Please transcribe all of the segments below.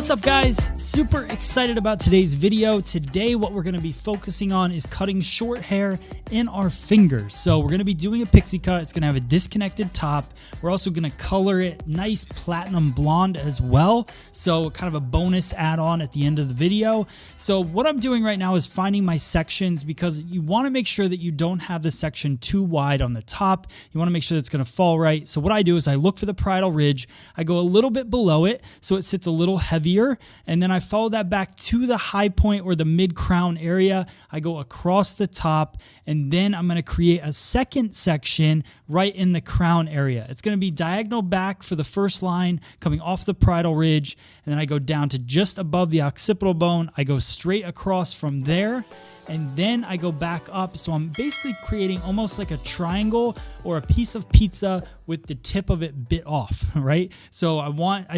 What's up, guys? Super excited about today's video. Today, what we're going to be focusing on is cutting short hair in our fingers. So we're going to be doing a pixie cut. It's going to have a disconnected top. We're also going to color it nice platinum blonde as well. So kind of a bonus add-on at the end of the video. So what I'm doing right now is finding my sections because you want to make sure that you don't have the section too wide on the top. You want to make sure that it's going to fall right. So what I do is I look for the parietal ridge. I go a little bit below it so it sits a little heavier. And then I follow that back to the high point or the mid crown area. I go across the top, and then I'm going to create a second section right in the crown area. It's going to be diagonal back for the first line coming off the parietal ridge, and then I go down to just above the occipital bone. I go straight across from there, and then I go back up. So I'm basically creating almost like a triangle or a piece of pizza with the tip of it bit off, right? So I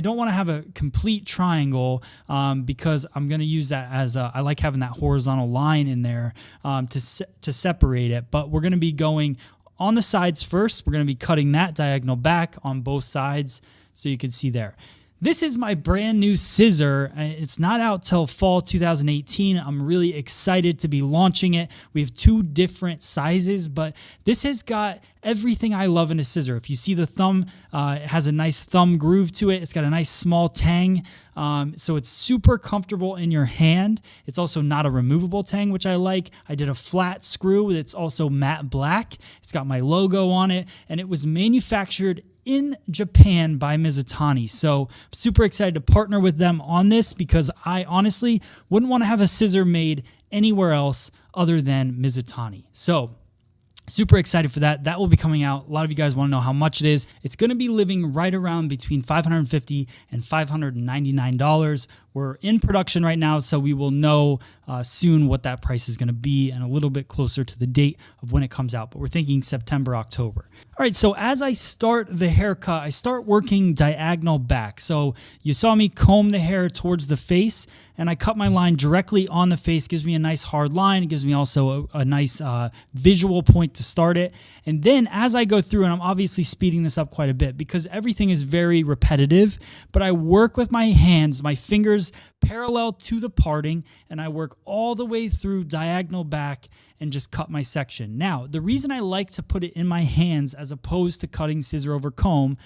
don't want to have a complete triangle because I'm going to use that as I like having that horizontal line in there to separate it. But we're going to be going on the sides first. We're going to be cutting that diagonal back on both sides so you can see there. This is my brand new scissor. It's not out till fall 2018. I'm really excited to be launching it. We have two different sizes, but this has got everything I love in a scissor. If you see the thumb, it has a nice thumb groove to it. It's got a nice small tang, so it's super comfortable in your hand. It's also not a removable tang, which I like. I did a flat screw that's also matte black. It's got my logo on it, and it was manufactured in Japan by Mizutani. So I'm super excited to partner with them on this because I honestly wouldn't want to have a scissor made anywhere else other than Mizutani. So super excited for that. That will be coming out. A lot of you guys want to know how much it is. It's going to be living right around between $550 and $599. We're in production right now, so we will know soon what that price is going to be and a little bit closer to the date of when it comes out. But we're thinking September, October. All right, so as I start the haircut, I start working diagonal back. So you saw me comb the hair towards the face, and I cut my line directly on the face. Gives me a nice hard line. It gives me also a nice visual point to start it. And then as I go through, and I'm obviously speeding this up quite a bit because everything is very repetitive, but I work with my hands, my fingers parallel to the parting, and I work all the way through diagonal back and just cut my section. Now, the reason I like to put it in my hands as opposed to cutting scissor over comb,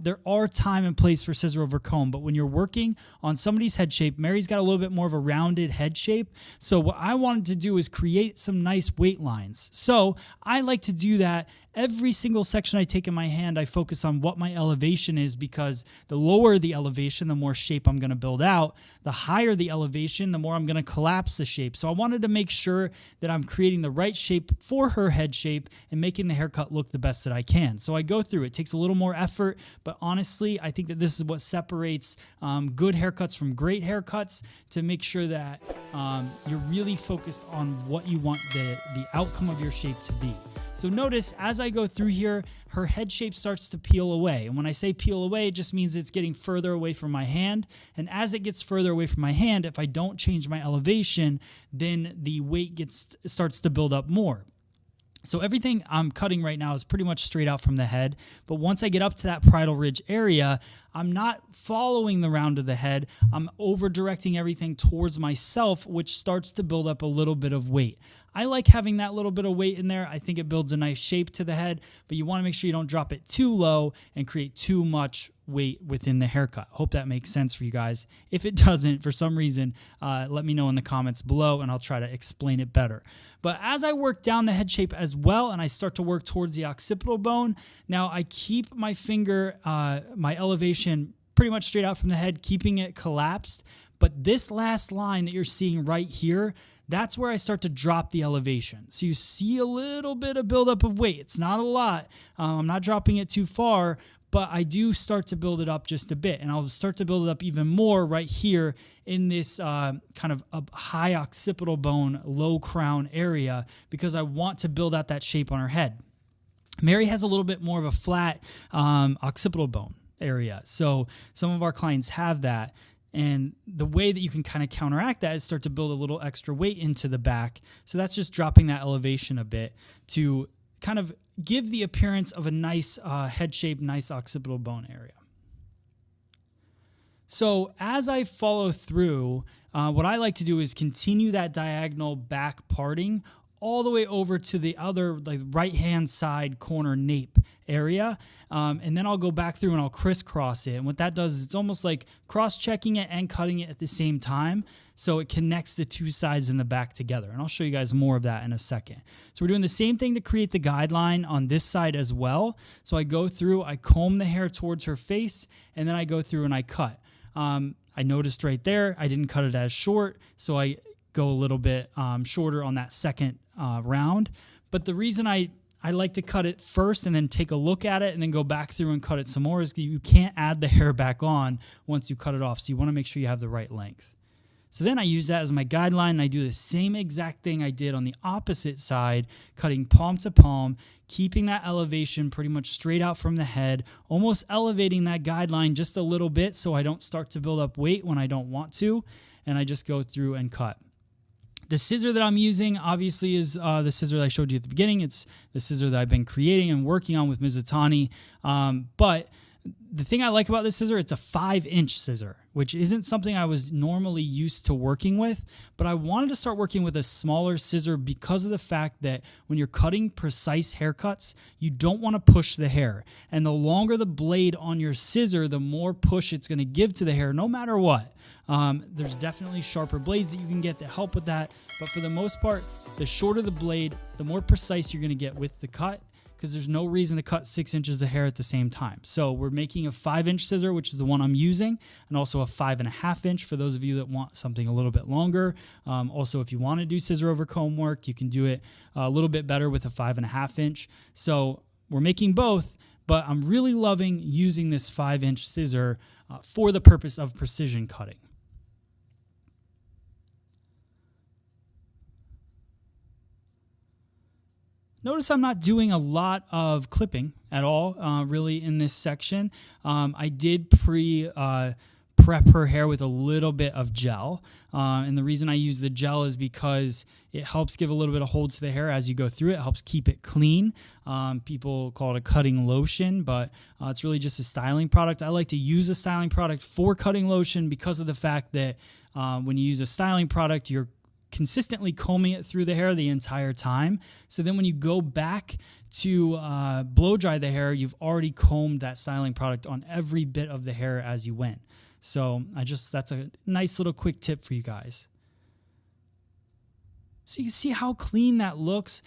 there are time and place for scissor over comb, but when you're working on somebody's head shape, Mary's got a little bit more of a rounded head shape, so what I wanted to do is create some nice weight lines. So I like to do that. Every single section I take in my hand, I focus on what my elevation is because the lower the elevation, the more shape I'm going to build out. The higher the elevation, the more I'm going to collapse the shape. So I wanted to make sure that I'm creating the right shape for her head shape and making the haircut look the best that I can. So I go through. It takes a little more effort, but honestly, I think that this is what separates good haircuts from great haircuts, to make sure that you're really focused on what you want the outcome of your shape to be. So notice as I go through here, her head shape starts to peel away. And when I say peel away, it just means it's getting further away from my hand. And as it gets further away from my hand, if I don't change my elevation, then the weight starts to build up more. So everything I'm cutting right now is pretty much straight out from the head. But once I get up to that parietal ridge area, I'm not following the round of the head. I'm over-directing everything towards myself, which starts to build up a little bit of weight. I like having that little bit of weight in there. I think it builds a nice shape to the head, but you want to make sure you don't drop it too low and create too much weight within the haircut. Hope that makes sense for you guys. If it doesn't, for some reason, let me know in the comments below and I'll try to explain it better. But as I work down the head shape as well and I start to work towards the occipital bone, now I keep my finger, my elevation pretty much straight out from the head, keeping it collapsed. But this last line that you're seeing right here, that's where I start to drop the elevation. So you see a little bit of buildup of weight. It's not a lot. I'm not dropping it too far, but I do start to build it up just a bit. And I'll start to build it up even more right here in this kind of a high occipital bone, low crown area, because I want to build out that shape on her head. Mary has a little bit more of a flat occipital bone area. So some of our clients have that. And the way that you can kind of counteract that is start to build a little extra weight into the back. So that's just dropping that elevation a bit to kind of give the appearance of a nice head shape, nice occipital bone area. So as I follow through, what I like to do is continue that diagonal back parting all the way over to the other like right-hand side corner nape area. And then I'll go back through and I'll crisscross it. And what that does is it's almost like cross-checking it and cutting it at the same time. So it connects the two sides in the back together. And I'll show you guys more of that in a second. So we're doing the same thing to create the guideline on this side as well. So I go through, I comb the hair towards her face, and then I go through and I cut. I noticed right there, I didn't cut it as short, so I go a little bit shorter on that second round. But the reason I like to cut it first and then take a look at it and then go back through and cut it some more is you can't add the hair back on once you cut it off. So you want to make sure you have the right length. So then I use that as my guideline, and I do the same exact thing I did on the opposite side, cutting palm to palm, keeping that elevation pretty much straight out from the head, almost elevating that guideline just a little bit so I don't start to build up weight when I don't want to, and I just go through and cut. The scissor that I'm using obviously is the scissor that I showed you at the beginning. It's the scissor that I've been creating and working on with Mizutani, but the thing I like about this scissor, it's a 5-inch scissor, which isn't something I was normally used to working with, but I wanted to start working with a smaller scissor because of the fact that when you're cutting precise haircuts, you don't want to push the hair. And the longer the blade on your scissor, the more push it's going to give to the hair, no matter what. There's definitely sharper blades that you can get to help with that, but for the most part, the shorter the blade, the more precise you're going to get with the cut, because there's no reason to cut 6 inches of hair at the same time. So we're making a 5-inch scissor, which is the one I'm using, and also a 5.5-inch for those of you that want something a little bit longer. Also, if you want to do scissor over comb work, you can do it a little bit better with a 5.5-inch. So we're making both, but I'm really loving using this 5-inch scissor for the purpose of precision cutting. Notice I'm not doing a lot of clipping at all, really, in this section. I did prep her hair with a little bit of gel. And the reason I use the gel is because it helps give a little bit of hold to the hair as you go through it. It helps keep it clean. People call it a cutting lotion, but it's really just a styling product. I like to use a styling product for cutting lotion because of the fact that when you use a styling product, you're consistently combing it through the hair the entire time. So then when you go back to blow dry the hair, you've already combed that styling product on every bit of the hair as you went. So that's a nice little quick tip for you guys. So you can see how clean that looks.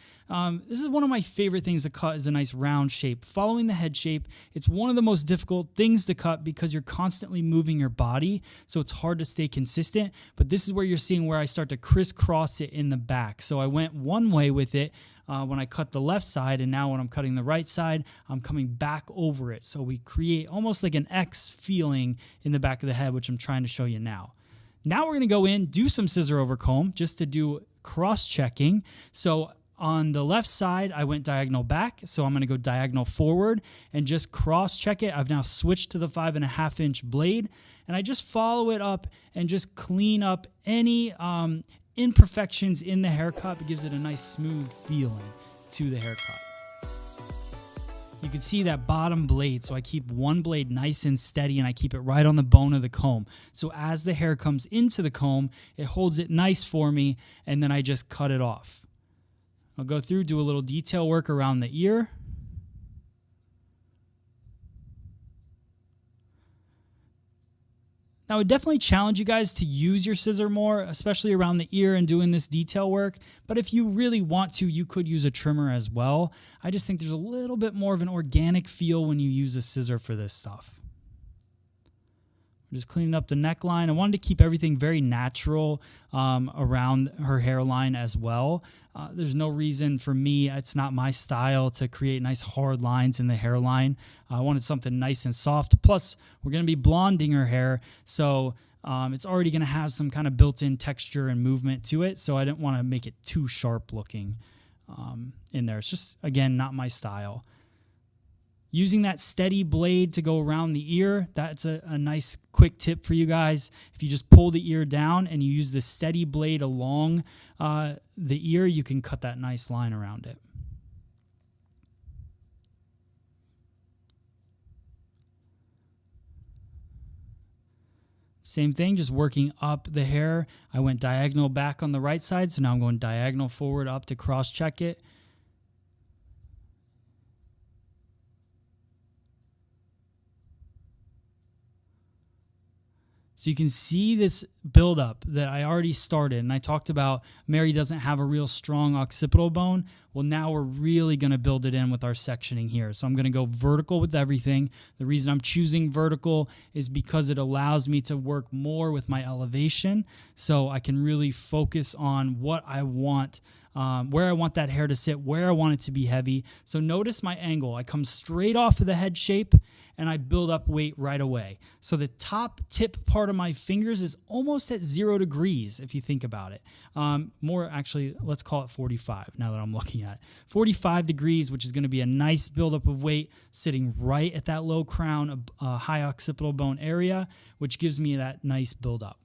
This is one of my favorite things to cut, is a nice round shape. Following the head shape, it's one of the most difficult things to cut because you're constantly moving your body, so it's hard to stay consistent. But this is where you're seeing where I start to crisscross it in the back. So I went one way with it when I cut the left side, and now when I'm cutting the right side, I'm coming back over it. So we create almost like an X feeling in the back of the head, which I'm trying to show you now. Now we're going to go in, do some scissor over comb just to do cross-checking. So on the left side, I went diagonal back, so I'm going to go diagonal forward and just cross-check it. I've now switched to the 5.5-inch blade, and I just follow it up and just clean up any imperfections in the haircut. It gives it a nice smooth feeling to the haircut. You can see that bottom blade, so I keep one blade nice and steady, and I keep it right on the bone of the comb. So as the hair comes into the comb, it holds it nice for me, and then I just cut it off. I'll go through, do a little detail work around the ear. Now, I would definitely challenge you guys to use your scissor more, especially around the ear and doing this detail work. But if you really want to, you could use a trimmer as well. I just think there's a little bit more of an organic feel when you use a scissor for this stuff. Just cleaning up the neckline. I wanted to keep everything very natural around her hairline as well. There's no reason for me, it's not my style to create nice hard lines in the hairline. I wanted something nice and soft. Plus, we're going to be blonding her hair, so it's already going to have some kind of built-in texture and movement to it, so I didn't want to make it too sharp looking in there. It's just, again, not my style. Using that steady blade to go around the ear, that's a nice quick tip for you guys. If you just pull the ear down and you use the steady blade along the ear, you can cut that nice line around it. Same thing, just working up the hair. I went diagonal back on the right side, so now I'm going diagonal forward up to cross-check it. So you can see this buildup that I already started, and I talked about Mary doesn't have a real strong occipital bone. Well, now we're really going to build it in with our sectioning here. So I'm going to go vertical with everything. The reason I'm choosing vertical is because it allows me to work more with my elevation, so I can really focus on what I want, where I want that hair to sit, where I want it to be heavy. So notice my angle. I come straight off of the head shape, and I build up weight right away. So the top tip part of my fingers is almost at 0 degrees, if you think about it. More actually, let's call it 45 now that I'm looking at it. 45 degrees, which is going to be a nice buildup of weight sitting right at that low crown, high occipital bone area, which gives me that nice buildup.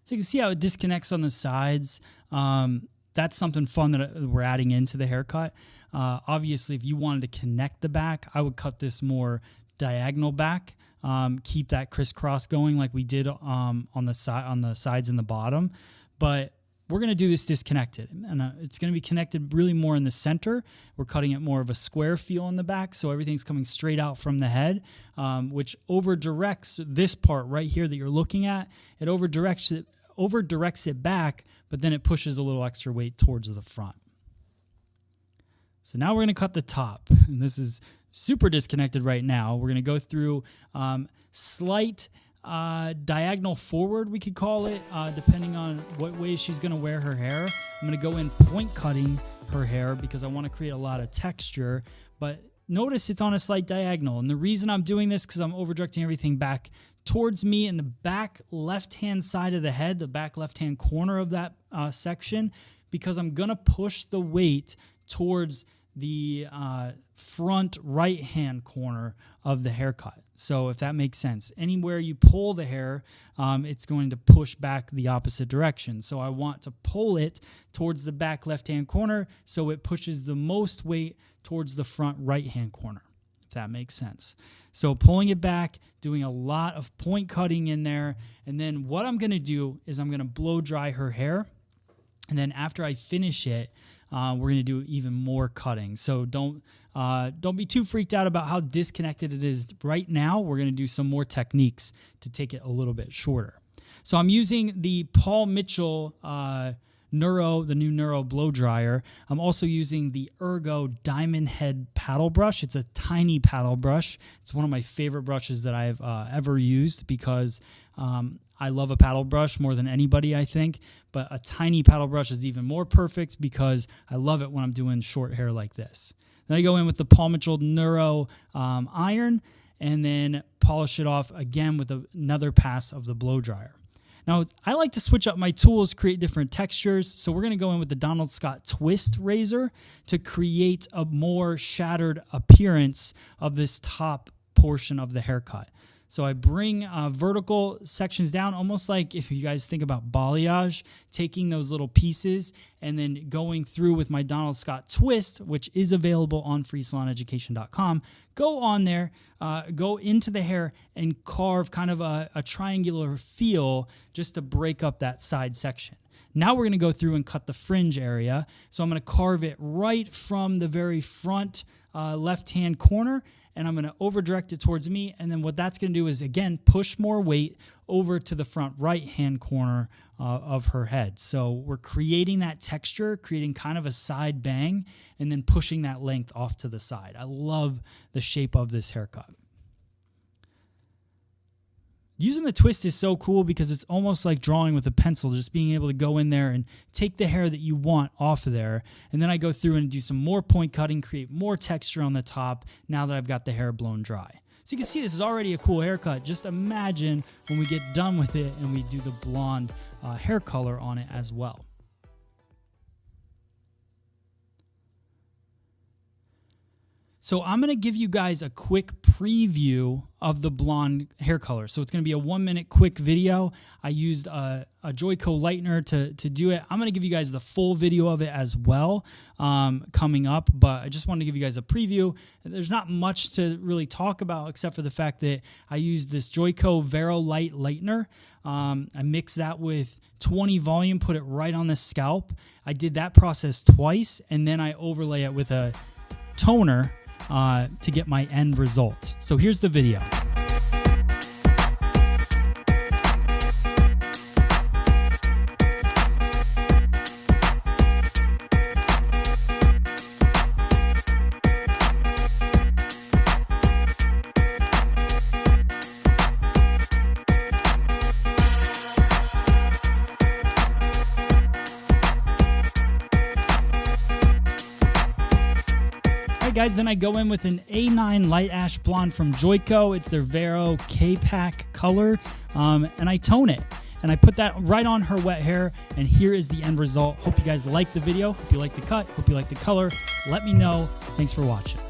So you can see how it disconnects on the sides. That's something fun that we're adding into the haircut. Obviously, if you wanted to connect the back, I would cut this more diagonal back. Keep that crisscross going like we did on the sides and the bottom. But we're going to do this disconnected, and it's going to be connected really more in the center. We're cutting it more of a square feel in the back, so everything's coming straight out from the head, which over-directs this part right here that you're looking at. It over-directs it back, but then it pushes a little extra weight towards the front. So now we're going to cut the top, and this is super disconnected right now. We're going to go through slight diagonal forward, we could call it, depending on what way she's going to wear her hair. I'm going to go in point cutting her hair because I want to create a lot of texture, but notice it's on a slight diagonal. And the reason I'm doing this because I'm over-directing everything back towards me in the back left-hand side of the head, the back left-hand corner of that section, because I'm going to push the weight towards the front right-hand corner of the haircut. So if that makes sense, anywhere you pull the hair, it's going to push back the opposite direction. So I want to pull it towards the back left-hand corner so it pushes the most weight towards the front right-hand corner, if that makes sense. So pulling it back, doing a lot of point cutting in there, and then what I'm going to do is I'm going to blow dry her hair, and then after I finish it, we're going to do even more cutting. So don't be too freaked out about how disconnected it is right now. We're going to do some more techniques to take it a little bit shorter. So I'm using the Paul Mitchell the new Neuro blow dryer. I'm also using the Ergo Diamond Head paddle brush. It's a tiny paddle brush. It's one of my favorite brushes that I've ever used because I love a paddle brush more than anybody, I think, but a tiny paddle brush is even more perfect because I love it when I'm doing short hair like this. Then I go in with the Paul Mitchell Neuro iron and then polish it off again with another pass of the blow dryer. Now, I like to switch up my tools, create different textures, so we're going to go in with the Donald Scott Twist razor to create a more shattered appearance of this top portion of the haircut. So I bring vertical sections down, almost like if you guys think about balayage, taking those little pieces and then going through with my Donald Scott Twist, which is available on freesaloneducation.com. Go on there, go into the hair and carve kind of a triangular feel just to break up that side section. Now we're going to go through and cut the fringe area. So I'm going to carve it right from the very front left-hand corner, and I'm going to over-direct it towards me. And then what that's going to do is, again, push more weight over to the front right-hand corner of her head. So we're creating that texture, creating kind of a side bang, and then pushing that length off to the side. I love the shape of this haircut. Using the twist is so cool because it's almost like drawing with a pencil, just being able to go in there and take the hair that you want off of there. And then I go through and do some more point cutting, create more texture on the top now that I've got the hair blown dry. So you can see this is already a cool haircut. Just imagine when we get done with it and we do the blonde hair color on it as well. So I'm going to give you guys a quick preview of the blonde hair color. So it's going to be a 1-minute quick video. I used a Joico lightener to do it. I'm going to give you guys the full video of it as well coming up, but I just wanted to give you guys a preview. There's not much to really talk about except for the fact that I used this Joico Vero Light lightener. I mixed that with 20 volume, put it right on the scalp. I did that process twice, and then I overlay it with a toner to get my end result. So here's the video. Guys, then I go in with an A9 Light Ash Blonde from Joico. It's their Vero K-Pack color, and I tone it. And I put that right on her wet hair, and here is the end result. Hope you guys like the video. Hope you like the cut. Hope you like the color. Let me know. Thanks for watching.